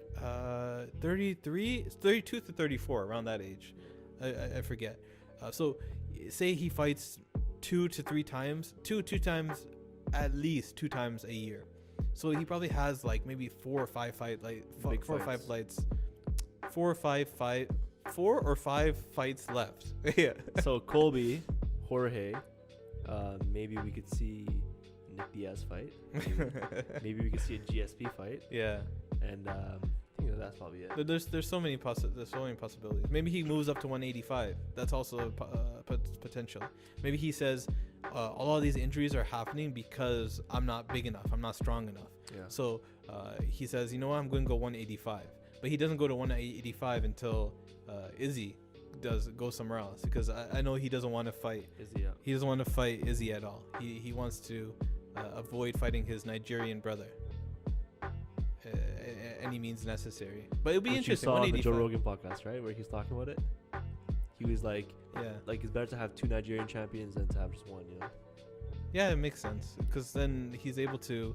32 to 34, around that age. I forget. So say he fights two times at least 2 times a year. So he probably has like maybe 4 or 5 fights left. Yeah. So Colby, Jorge, maybe we could see Nick Diaz fight. Maybe we could see a GSP fight. Yeah. And I think that's probably it. There's so many possibilities. Maybe he moves up to 185. That's also a potential. Maybe he says, all of these injuries are happening because I'm not big enough. I'm not strong enough. Yeah. So he says, you know what, I'm going to go 185. But he doesn't go to 185 until Izzy go somewhere else, because I know he doesn't want to fight Izzy. Yeah. He doesn't want to fight Izzy at all. He wants to avoid fighting his Nigerian brother. Any means necessary. But it'll be interesting. You saw on the Joe Rogan podcast, right, where he's talking about it. He was like, it's better to have 2 Nigerian champions than to have just one, you know? Yeah, it makes sense, because then he's able to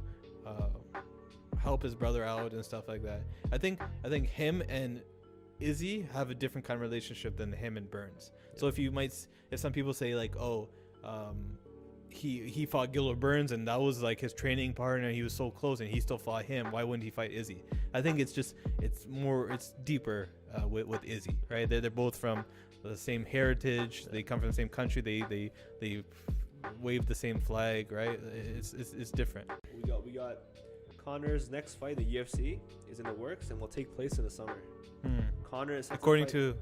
help his brother out and stuff like that. I think him and Izzy have a different kind of relationship than him and Burns. Yeah. So if some people say like, he fought Gilbert Burns and that was like his training partner, he was so close and he still fought him, why wouldn't he fight Izzy? I think it's deeper with Izzy, right? They're both from the same heritage. They come from the same country. They wave the same flag, right? It's different. We got Conor's next fight, the UFC, is in the works and will take place in the summer. Conor is according to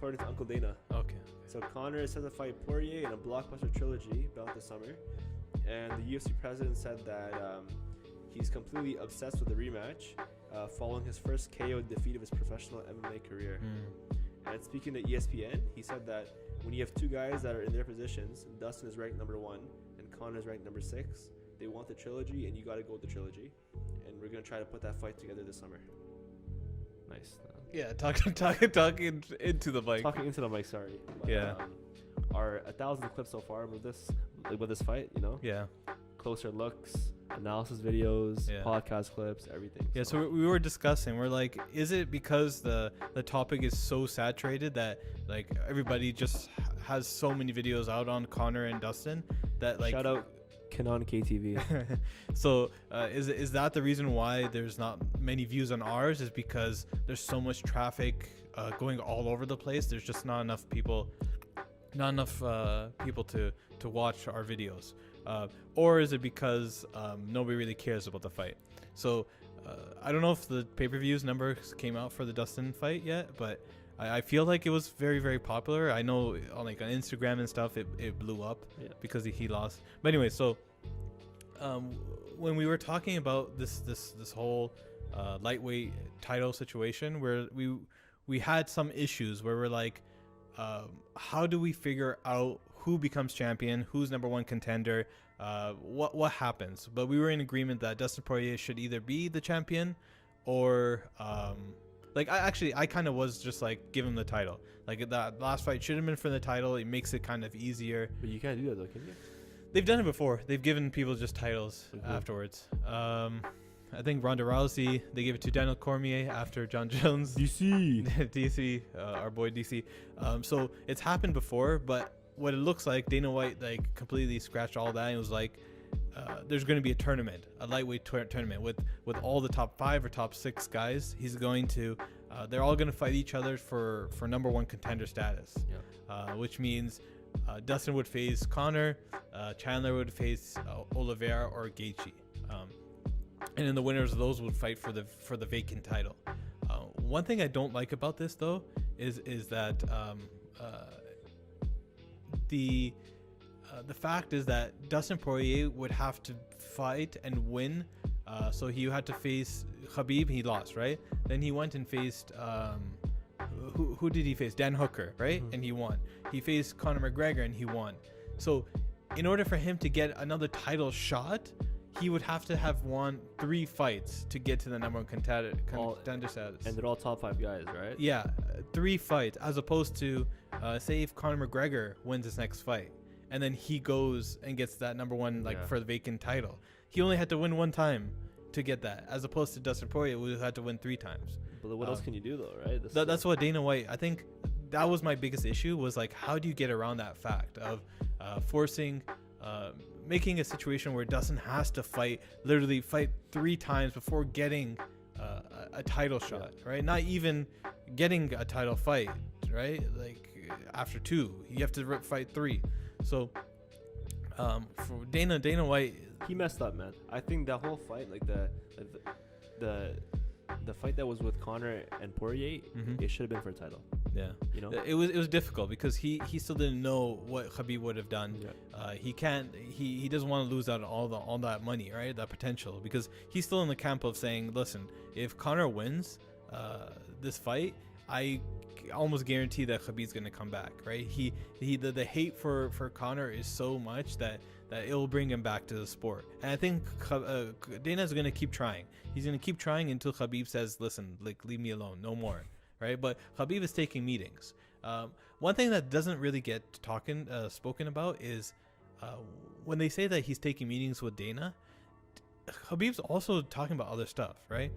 Uncle Dana. Okay. So Conor is set to fight Poirier in a blockbuster trilogy bout this summer, and the UFC president said that he's completely obsessed with the rematch following his first KO defeat of his professional MMA career. And speaking to ESPN, he said that when you have 2 guys that are in their positions, Dustin is ranked number 1 and Conor is ranked number 6, they want the trilogy and you got to go with the trilogy, and we're going to try to put that fight together this summer. Nice. Yeah, talking into the mic. Talking into the mic, sorry. But, yeah. Our 1,000 clips so far with this fight, you know? Yeah. Closer looks, analysis videos, podcast clips, everything. Yeah, so we were discussing, we're like, is it because the topic is so saturated that like everybody just has so many videos out on Conor and Dustin that like... Shout out Canon KTV. So is that the reason why there's not many views on ours, is because there's so much traffic going all over the place? There's just not enough people to watch our videos, or is it because nobody really cares about the fight? So I don't know if the pay-per-views numbers came out for the Dustin fight yet, but I feel like it was very, very popular. I know on Instagram and stuff, it blew up because he lost. But anyway, so when we were talking about this whole lightweight title situation, where we had some issues where we're like, how do we figure out who becomes champion, who's number one contender, what happens? But we were in agreement that Dustin Poirier should either be the champion or I kind of was just like, give him the title. Like, that last fight should have been for the title. It makes it kind of easier. But you can't do that though, can you? They've done it before. They've given people just titles afterwards. I think Ronda Rousey, they gave it to Daniel Cormier after John Jones. DC, our boy DC. So it's happened before, but what it looks like, Dana White completely scratched all that and was like, there's going to be a tournament, a lightweight tournament with all the top 5 or top 6 guys. He's going to, they're all going to fight each other for number one contender status, which means Dustin would face Conor, Chandler would face Oliveira or Gaethje, and then the winners of those would fight for the vacant title. One thing I don't like about this though is that the fact is that Dustin Poirier would have to fight and win. So he had to face Khabib. He lost, right? Then he went and faced who did he face? Dan Hooker, right? Mm-hmm. And he won. He faced Conor McGregor and he won. So in order for him to get another title shot, he would have to have won 3 fights to get to the number one contender status. And they're all top 5 guys, right? Yeah, 3 fights, as opposed to say if Conor McGregor wins his next fight and then he goes and gets that number one for the vacant title. He only had to win 1 time to get that, as opposed to Dustin Poirier, who had to win 3 times. But what else can you do though, right? That's what Dana White, I think that was my biggest issue, was like, how do you get around that fact of forcing, making a situation where Dustin has to literally fight 3 times before getting a title shot, right? Not even getting a title fight, right? Like after 2, you have to fight 3. So for Dana White, he messed up, man. I think that whole fight, like the fight that was with Conor and Poirier, it should have been for a title. Yeah, you know, it was difficult because he still didn't know what Khabib would have done. He doesn't want to lose out on all that money, right? That potential, because he's still in the camp of saying, listen, if Conor wins this fight, I almost guarantee that Khabib's going to come back, right? The hate for Conor is so much that it'll bring him back to the sport. And I think Dana's going to keep trying. He's going to keep trying until Khabib says, listen, leave me alone, no more, right? But Khabib is taking meetings. One thing that doesn't really get spoken about is when they say that he's taking meetings with Dana, Khabib's also talking about other stuff, right?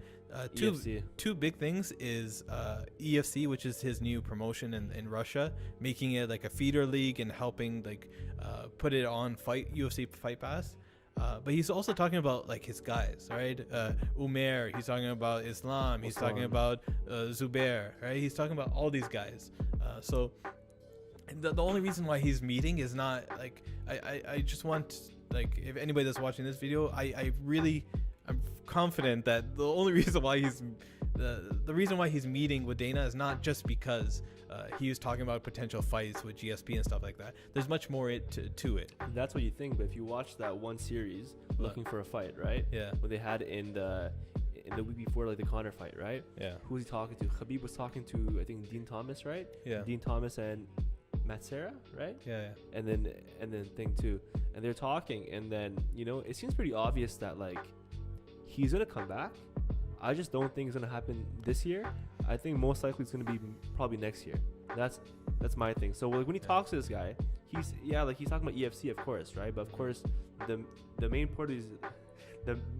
Two big things is EFC, which is his new promotion in Russia, making it like a feeder league and helping put it on UFC Fight Pass. But he's also talking about like his guys, right? Umair, he's talking about Islam, he's talking about Zubair, right? He's talking about all these guys. So the only reason why he's meeting is not like, I just want, like, if anybody that's watching this video, I'm confident that the only reason why the reason why he's meeting with Dana is not just because he was talking about potential fights with GSP and stuff like that. There's much more to it. That's what you think, but if you watch that one series, Looking for a Fight, right? Yeah. What they had in the week before, like the Conor fight, right? Yeah. Who was he talking to? Khabib was talking to, I think, Dean Thomas, right? Yeah. Dean Thomas and Matt Serra, right? Yeah. And then thing too, and they're talking, and then it seems pretty obvious that like he's gonna come back. I just don't think it's gonna happen this year. I think most likely it's gonna be probably next year. That's my thing. So like when he talks to this guy, he's talking about EFC, of course, right? But of course, the main point of these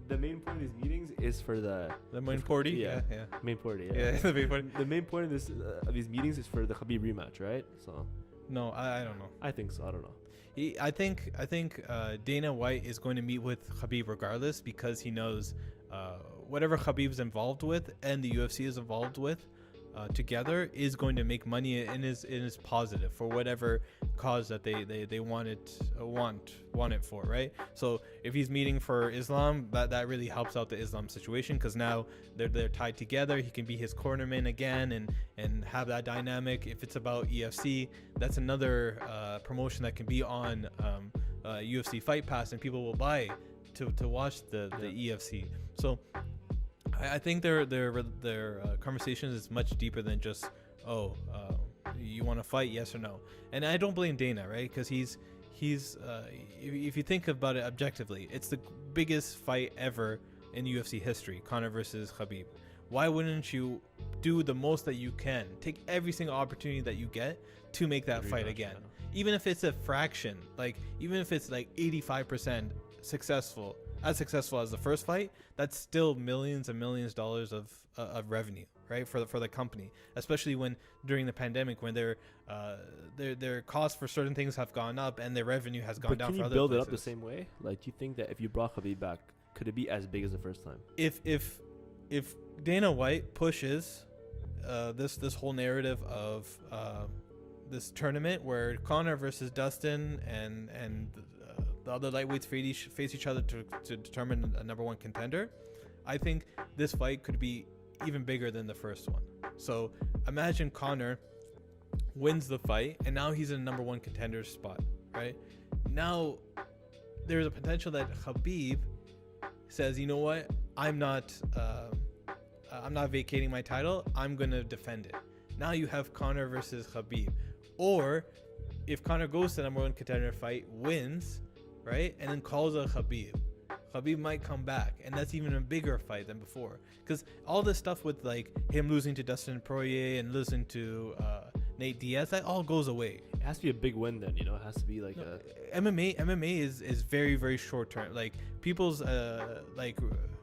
the main point of these meetings is for the main party. Yeah. Main party. Yeah. The main party. The main point of these meetings is for the Khabib rematch, right? So. No, I don't know. I think so. I don't know. I think Dana White is going to meet with Khabib regardless, because he knows whatever Khabib's involved with and the UFC is involved with together is going to make money and is positive for whatever cause that they want it for, right? So if he's meeting for Islam, that really helps out the Islam situation, because now they're tied together. He can be his cornerman again and have that dynamic. If it's about EFC, that's another promotion that can be on UFC Fight Pass, and people will buy to watch the EFC. So I think their conversations is much deeper than just you want to fight, yes or no. And I don't blame Dana, right? Because he's if you think about it objectively, it's the biggest fight ever in UFC history, Conor versus Khabib. Why wouldn't you do the most that you can, take every single opportunity that you get to make that fight again? Even if it's a fraction, like even if it's like 85% successful, as successful as the first fight, that's still millions and millions of dollars of revenue, right, for the company, especially when during the pandemic, when their costs for certain things have gone up and their revenue has gone down for other places. Can you build it up the same way? Like, do you think that if you brought Khabib back, could it be as big as the first time? If Dana White pushes this whole narrative of this tournament where Conor versus Dustin and the other lightweights face each other to determine a number one contender, I think this fight could be even bigger than the first one. So imagine Conor wins the fight, and now he's in a number one contender spot, right? Now there's a potential that Khabib says, you know what, I'm not vacating my title, I'm gonna defend it. Now you have Conor versus Khabib. Or if Conor goes to number one contender fight, wins, right, and then calls out Khabib might come back, and that's even a bigger fight than before. Because all this stuff with like him losing to Dustin Poirier and losing to Nate Diaz, that all goes away. It has to be a big win then, you know. It has to be like MMA is very, very short term. Like people's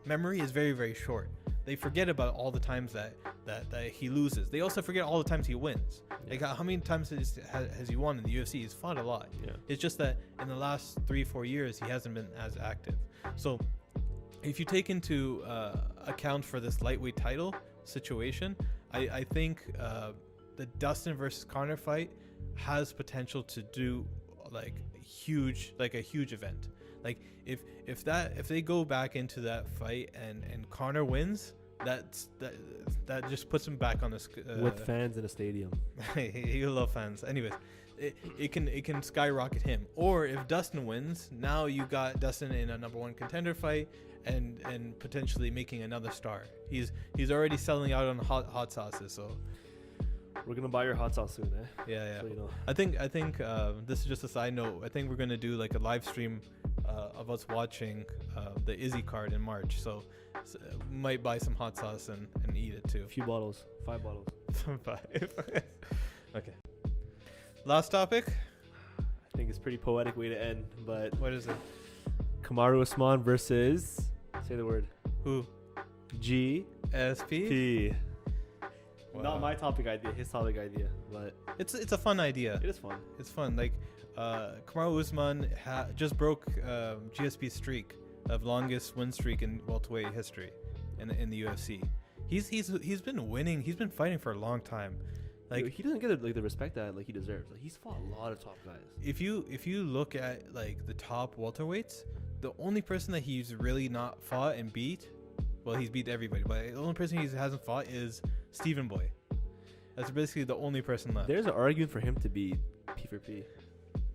memory is very, very short. They forget about all the times that he loses. They also forget all the times he wins. Like how many times has he won in the UFC? He's fought a lot. Yeah. It's just that in the last 3-4 years he hasn't been as active. So if you take into account for this lightweight title situation, I think the Dustin versus Conor fight has potential to do a huge event. Like if they go back into that fight and Conor wins, that just puts him back on this with fans in a stadium. You love fans. Anyways, it can skyrocket him. Or if Dustin wins, now you got Dustin in a number one contender fight and potentially making another star. He's already selling out on hot sauces, so we're gonna buy your hot sauce soon, eh? Yeah. So, you know. I think this is just a side note. I think we're gonna do like a live stream of us watching the Izzy card in March. So might buy some hot sauce and eat it too. A few bottles, 5 bottles. 5. Okay. Last topic. I think it's a pretty poetic way to end, but what is it? Kamaru Usman versus, say the word. Who? GSP. Wow. Not my topic idea, his topic idea, but it's a fun idea. It is fun. It's fun. Like Kamaru Usman just broke GSP's streak of longest win streak in welterweight history in the UFC. He's been winning. He's been fighting for a long time. Like he doesn't get the respect that he deserves. Like he's fought a lot of top guys. If you look at like the top welterweights, the only person that he's really not fought and beat, well, he's beat everybody, but the only person he hasn't fought is Stephen Boy. That's basically the only person left. There's an argument for him to beat P for P.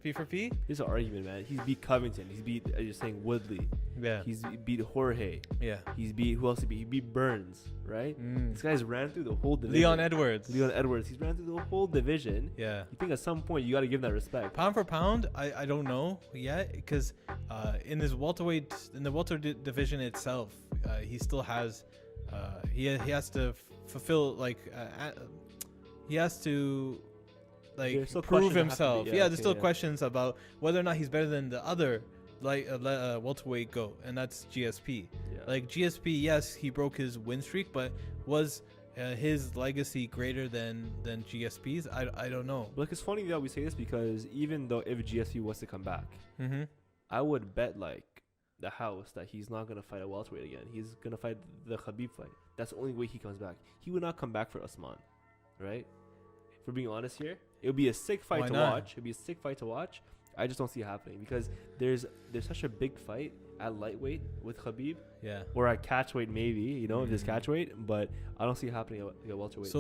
P for P? There's an argument, man. He's beat Covington. He's beat, you're saying, Woodley. Yeah. He's beat Jorge. Yeah. He's beat, who else he beat? He beat Burns, right? This guy's ran through the whole division. Leon Edwards. He's ran through the whole division. Yeah. You think at some point you got to give him that respect. Pound for pound, I don't know yet, because in the welterweight division itself, he still has, he has to fulfill, he has to prove himself. There's still questions about whether or not he's better than the other welterweight GOAT, and that's GSP. Yeah. Like GSP, yes, he broke his win streak, but was his legacy greater than GSP's? I don't know. Like, it's funny that we say this because even though if GSP was to come back, I would bet the house that he's not gonna fight a welterweight again. He's gonna fight the Khabib fight. That's the only way he comes back. He would not come back for Usman, right? for being honest here, it would be a sick fight Why to not? watch. It'd be a sick fight to watch. I just don't see it happening because there's such a big fight at lightweight with Khabib, Yeah. or at catchweight maybe, you know, if there's Mm. catchweight, but I don't see it happening at welterweight.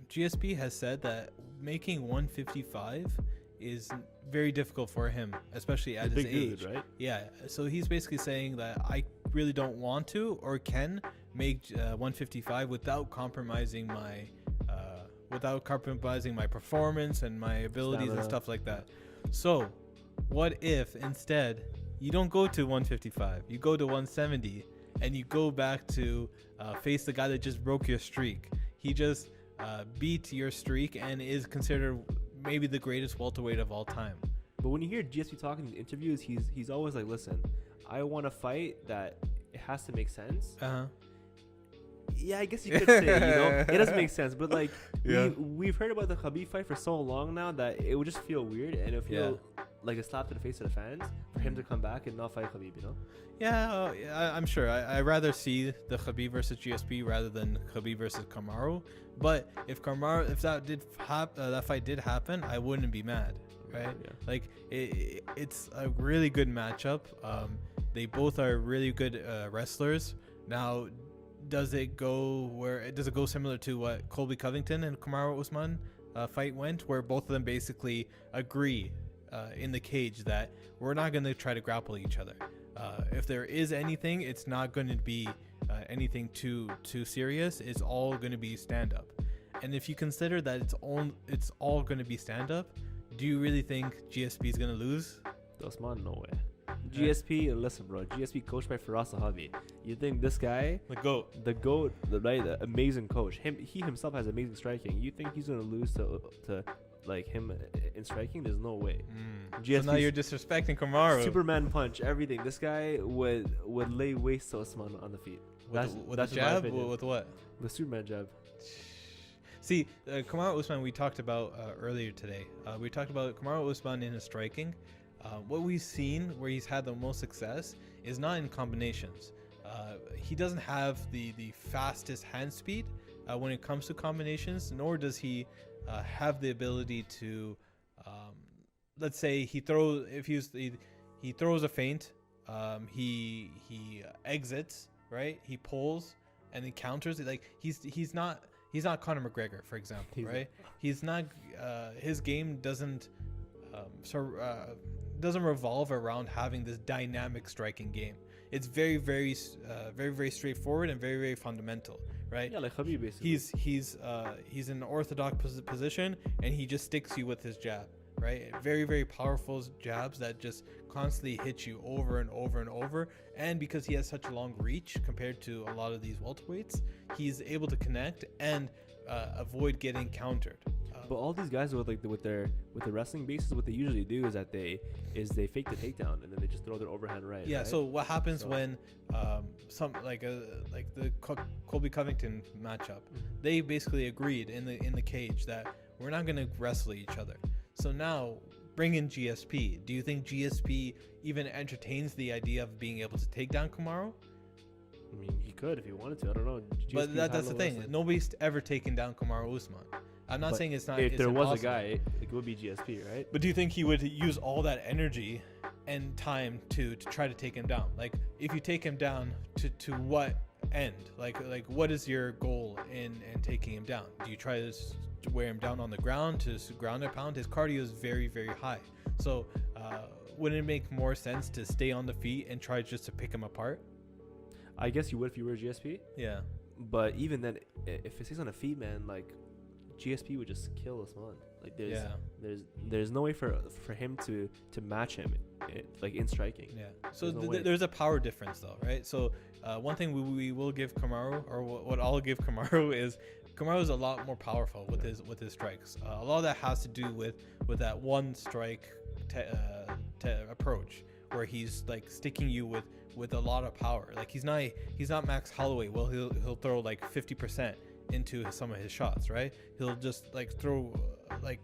GSP has said that making 155 is very difficult for him, especially at his big age. dude, right? Yeah. So he's basically saying that I really don't want to or can make 155 without compromising my performance and my abilities and Stamina. stuff like that. So, what if instead you don't go to 155, you go to 170, and you go back to face the guy that just broke your streak? He just beat your streak and is considered maybe the greatest welterweight of all time. But when you hear GSP talking in interviews, he's always like, listen, I want to fight that it has to make sense. Uh-huh. Yeah, I guess you could say, you know, it doesn't make sense. But like, Yeah. we've heard about the Khabib fight for so long now that it would just feel weird and it would feel like a slap to the face of the fans for him to come back and not fight Khabib, you know? Yeah, I'm sure. I'd rather see the Khabib versus GSP rather than Khabib versus Kamaru. But if that fight did happen, I wouldn't be mad, right? Yeah. Like it's a really good matchup. They both are really good wrestlers. Now, does it go similar to what Colby Covington and Kamaru Usman fight went, where both of them basically agree in the cage that we're not going to try to grapple each other. If there is anything, it's not going to be anything too serious. It's all going to be stand up. And if you consider that it's all going to be stand up, do you really think GSP is going to lose? Usman, no way. GSP, listen, bro. GSP coached by Firas Zahabi. You think this guy, The GOAT. the amazing coach, he himself has amazing striking. You think he's gonna lose to like him in striking? There's no way. So GSP's now you're disrespecting Kamaru. Superman punch, everything. This guy would lay waste to Usman on the feet. With the just my jab? opinion. With what? The Superman jab. See, Kamaru Usman, we talked about earlier today. We talked about Kamaru Usman in his striking. What we've seen where he's had the most success is not in combinations. He doesn't have the fastest hand speed when it comes to combinations, nor does he have the ability to, let's say he throws a feint, he exits, right? He pulls and he counters it. Like he's not Conor McGregor, for example, right? He's not. His game doesn't revolve around having this dynamic striking game. It's very, very straightforward and very, very fundamental, right? Yeah, like Khabib basically. He's in an orthodox position and he just sticks you with his jab, right? Very, very powerful jabs that just constantly hit you over and over and over. And because he has such a long reach compared to a lot of these welterweights, he's able to connect and avoid getting countered. But all these guys with the wrestling bases, what they usually do is that they fake the takedown and then they just throw their overhand right. Yeah. Right? So what happens when some like the Colby Covington matchup? They basically agreed in the cage that we're not going to wrestle each other. So now bring in GSP. Do you think GSP even entertains the idea of being able to take down Kamaru? I mean, he could if he wanted to. I don't know. But GSP's that's the high-level thing. wrestling. Nobody's ever taken down Kamaru Usman. I'm not But saying it's not. If it's there was a impossible. guy, it would be GSP, right? But do you think he would use all that energy and time to try to take him down? Like, if you take him down, to what end? Like what is your goal in taking him down? Do you try to wear him down on the ground, to ground and pound? His cardio is very, very high. So wouldn't it make more sense to stay on the feet and try just to pick him apart? I guess you would if you were GSP. Yeah. But even then, if it stays on a feet, man, like GSP would just kill Usman. Like there's no way for him to match him, like in striking. Yeah. So There's no way. there's a power difference though, right? So one thing we will give Kamaru, or what I'll give Kamaru, is Kamaru is a lot more powerful with his strikes. A lot of that has to do with that one strike approach, where he's like sticking you with a lot of power. Like he's not Max Holloway. Well, he'll throw like 50% into some of his shots, right? He'll just like throw like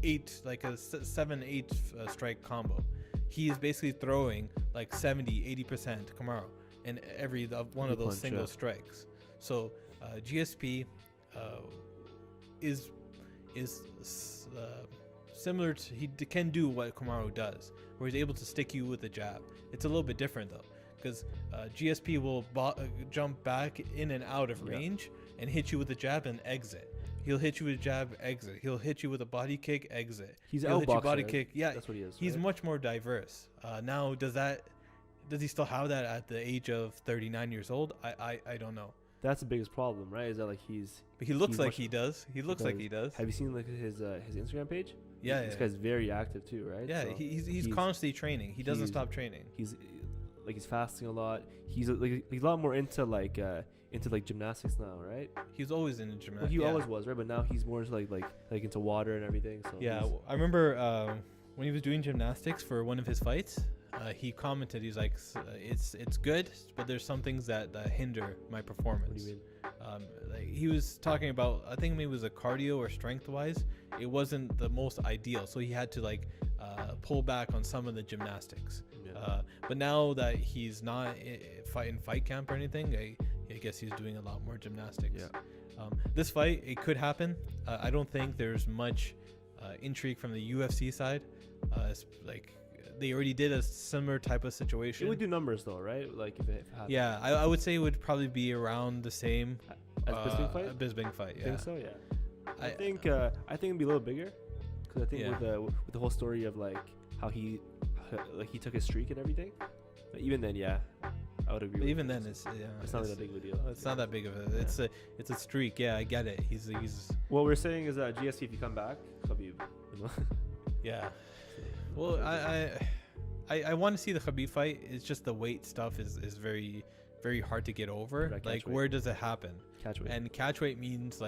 a 7-8 strike combo. He's basically throwing like 70-80% Kamaru in every one of those single strikes. So GSP, is similar to, he can do what Kamaru does, where he's able to stick you with a jab. It's a little bit different though, because GSP will jump back in and out of range and hit you with a jab and exit. He'll hit you with a jab, exit. He'll hit you with a body kick, exit. He'll hit you body kick. Yeah, that's what he is. He's right? much more diverse. Now, does he still have that at the age of 39 years old? I don't know. That's the biggest problem, right? Is that like But he looks like he does. He looks like he does. Have you seen like his Instagram page? Yeah, this guy's very active too, right? Yeah, so he's constantly training. He doesn't stop training. He's fasting a lot. He's a lot more into gymnastics now, right? He was always into gymnastics. Well, he always was, right? But now he's more into like into water and everything. So yeah, I remember when he was doing gymnastics for one of his fights. He commented, he's like, it's good, but there's some things that hinder my performance. What do you mean? Like he was talking about, I think maybe it was a cardio or strength wise, it wasn't the most ideal, so he had to pull back on some of the gymnastics. But now that he's not in fight camp or anything, I guess he's doing a lot more gymnastics. This fight, it could happen. I don't think there's much intrigue from the UFC side. They already did a similar type of situation. It would do numbers though, right? Like if it happened. Yeah, I would say it would probably be around the same as Bisping fight. Bisping fight, yeah. Think so, yeah. I think it'd be a little bigger, because I think with the whole story of like how he took his streak and everything. But even then, yeah, I would agree. But even then, it's not that big of a deal. It's not that big of a. It's a streak. Yeah, I get it. He's. What we're saying is that GSP, if you come back, Khabib. Yeah. Well, I want to see the Khabib fight. It's just the weight stuff is very, very hard to get over. Like, where does it happen? Catchweight. And catchweight means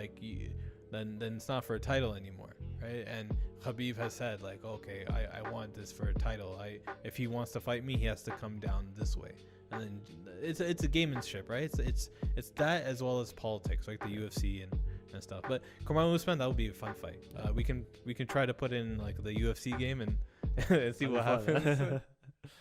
then it's not for a title anymore, right? And Khabib has said like, okay, I want this for a title. If he wants to fight me, he has to come down this way. And then it's a gamemanship, right? It's that as well as politics, like the UFC and stuff. But Kamaru Usman, that would be a fun fight. We can try to put in like the UFC game and see what happens.